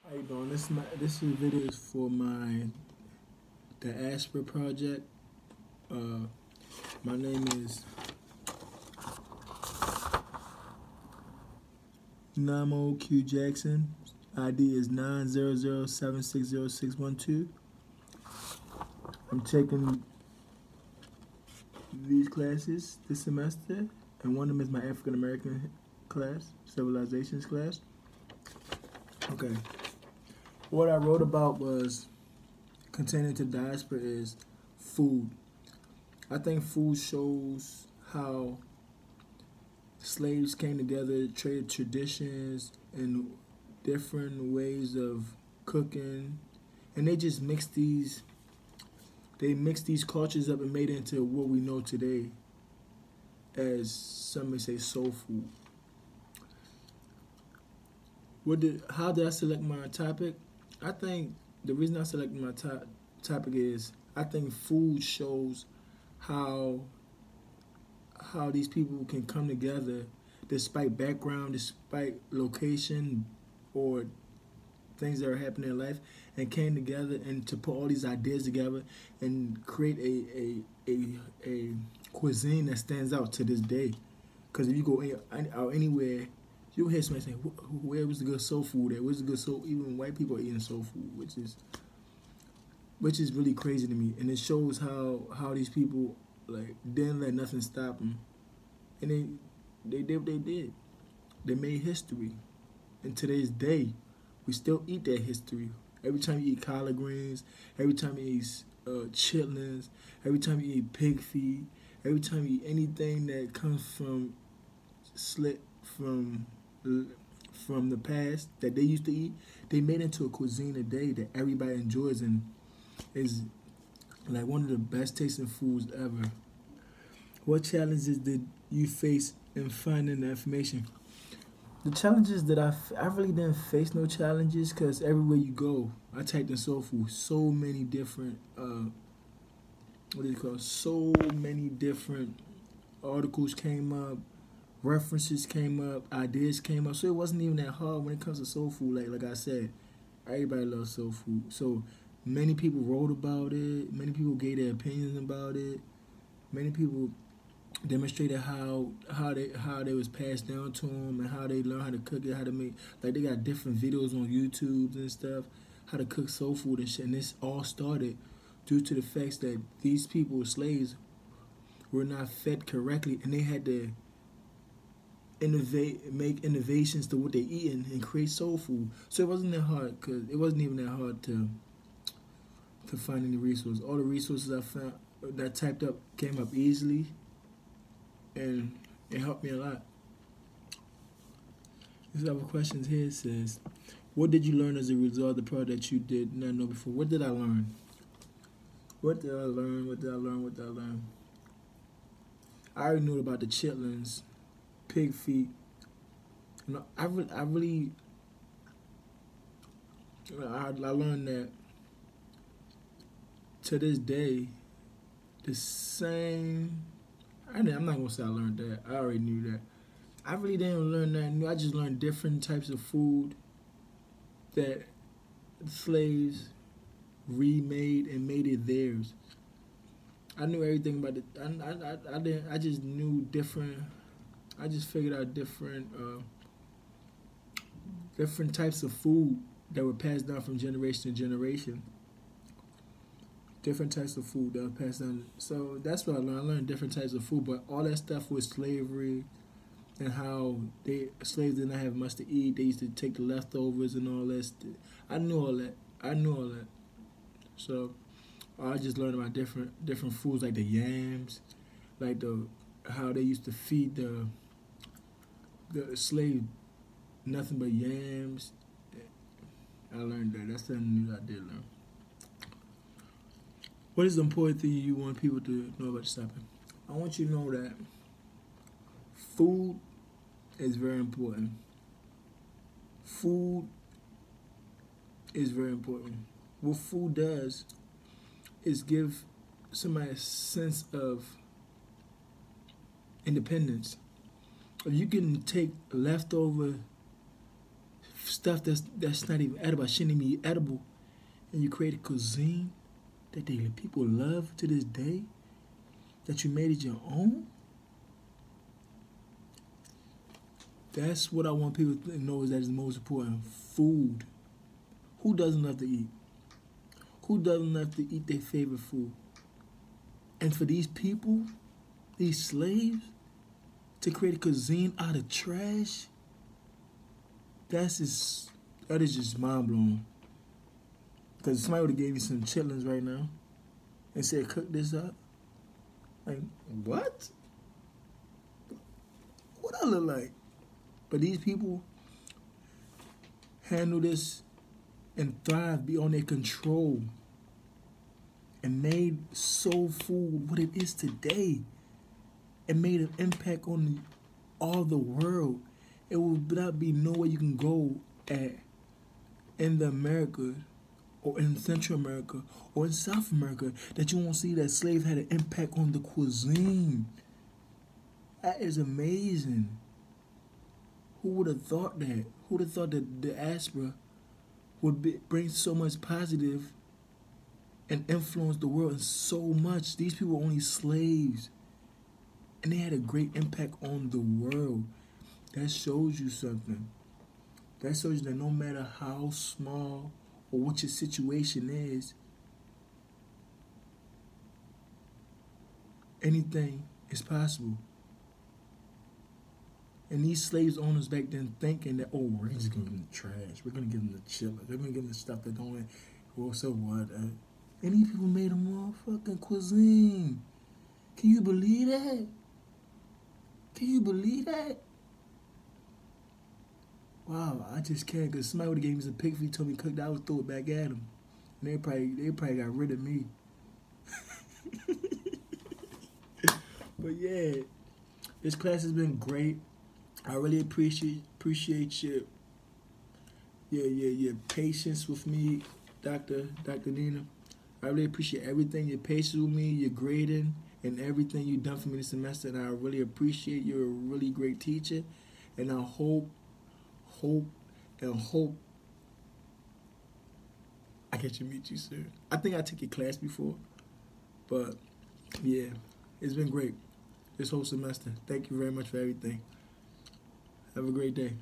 How you doing? This video is for my diaspora project. Uh, my name is Namo Q Jackson. ID is 900760612. I'm taking these classes this semester, and one of them is my African American class, Civilizations class. Okay. What I wrote about was containing to diaspora is food. I think food shows how slaves came together, traded traditions and different ways of cooking, and they mixed these cultures up and made it into what we know today as some may say soul food. How did I select my topic? I think the reason I selected my topic is I think food shows how these people can come together despite background, despite location, or things that are happening in life, and came together and to put all these ideas together and create a cuisine that stands out to this day. Because if you go out anywhere, you'll hear somebody saying, "Where was the good soul food at? Where's the good soul?" Even white people are eating soul food, which is really crazy to me, and it shows how these people like didn't let nothing stop them, and they did what they did. They made history. In today's day, we still eat that history. Every time you eat collard greens, every time you eat chitlins, every time you eat pig feet, every time you eat anything that comes from slit from the past that they used to eat, they made into a cuisine today that everybody enjoys and is like one of the best tasting foods ever. What challenges did you face in finding the information? The challenges that I really didn't face no challenges because everywhere you go, I typed in soul food. So many different what do you call? So many different articles came up, references came up, ideas came up. So it wasn't even that hard when it comes to soul food. Like I said, everybody loves soul food. So many people wrote about it. Many people gave their opinions about it. Many people demonstrated how they was passed down to them and how they learned how to cook it, how to make, like they got different videos on YouTube and stuff, how to cook soul food and shit. And this all started due to the facts that these people, slaves, were not fed correctly, and they had to make innovations to what they eating and create soul food. So it wasn't that hard because it wasn't even that hard to find any resources. All the resources I found that I typed up came up easily, and it helped me a lot. This other questions here says, what did you learn as a result of the project you did not know before? What did I learn? What did I learn? What did I learn? What did I learn? I already knew about the chitlins, pig feet. You know, I really, I learned that to this day, the same. I'm not gonna say I learned that. I already knew that. I really didn't learn that new. I just learned different types of food that slaves remade and made it theirs. I knew everything about it. I didn't. I just knew different. I just figured out different types of food that were passed down from generation to generation. Different types of food that were passed down. So that's what I learned. I learned different types of food, but all that stuff was slavery and how slaves did not have much to eat. They used to take the leftovers and all that. I knew all that. I knew all that. So I just learned about different foods like the yams, like the how they used to feed the slave nothing but yams. I learned that. That's something new I did learn. What is the important thing you want people to know about this topic? I want you to know that food is very important. Food is very important. What food does is give somebody a sense of independence. If you can take leftover stuff that's not even edible, shouldn't even be edible, and you create a cuisine that people love to this day, that you made it your own. That's what I want people to know, is that is the most important. Food. Who doesn't love to eat? Who doesn't love to eat their favorite food? And for these people, these slaves, to create a cuisine out of trash, that is just mind blowing. Because somebody would have gave me some chitlins right now and said, cook this up. Like, what? What I look like? But these people handle this and thrive beyond their control and made soul food what it is today. It made an impact on all the world. It would not be nowhere you can go at in the America or in Central America or in South America that you won't see that slaves had an impact on the cuisine. That is amazing. Who would have thought that? Who would have thought that the diaspora would bring so much positive and influence the world in so much? These people were only slaves, and they had a great impact on the world. That shows you something. That shows you that no matter how small or what your situation is, anything is possible. And these slaves owners back then thinking that, oh, we're just going to give them the trash. We're going to give them the chillers. We're going to give them the stuff that don't... Well, so what? And these people made a motherfucking cuisine. Can you believe that? Can you believe that? Wow, I just can't, because somebody would have gave me some pig feet, told me to cook that, I would throw it back at them. And they probably got rid of me. But yeah, this class has been great. I really appreciate your patience with me, Dr. Nina. I really appreciate everything, your patience with me, your grading, and everything you've done for me this semester. And I really appreciate you're a really great teacher. And I hope I get to meet you soon. I think I took your class before, but yeah, it's been great this whole semester. Thank you very much for everything. Have a great day.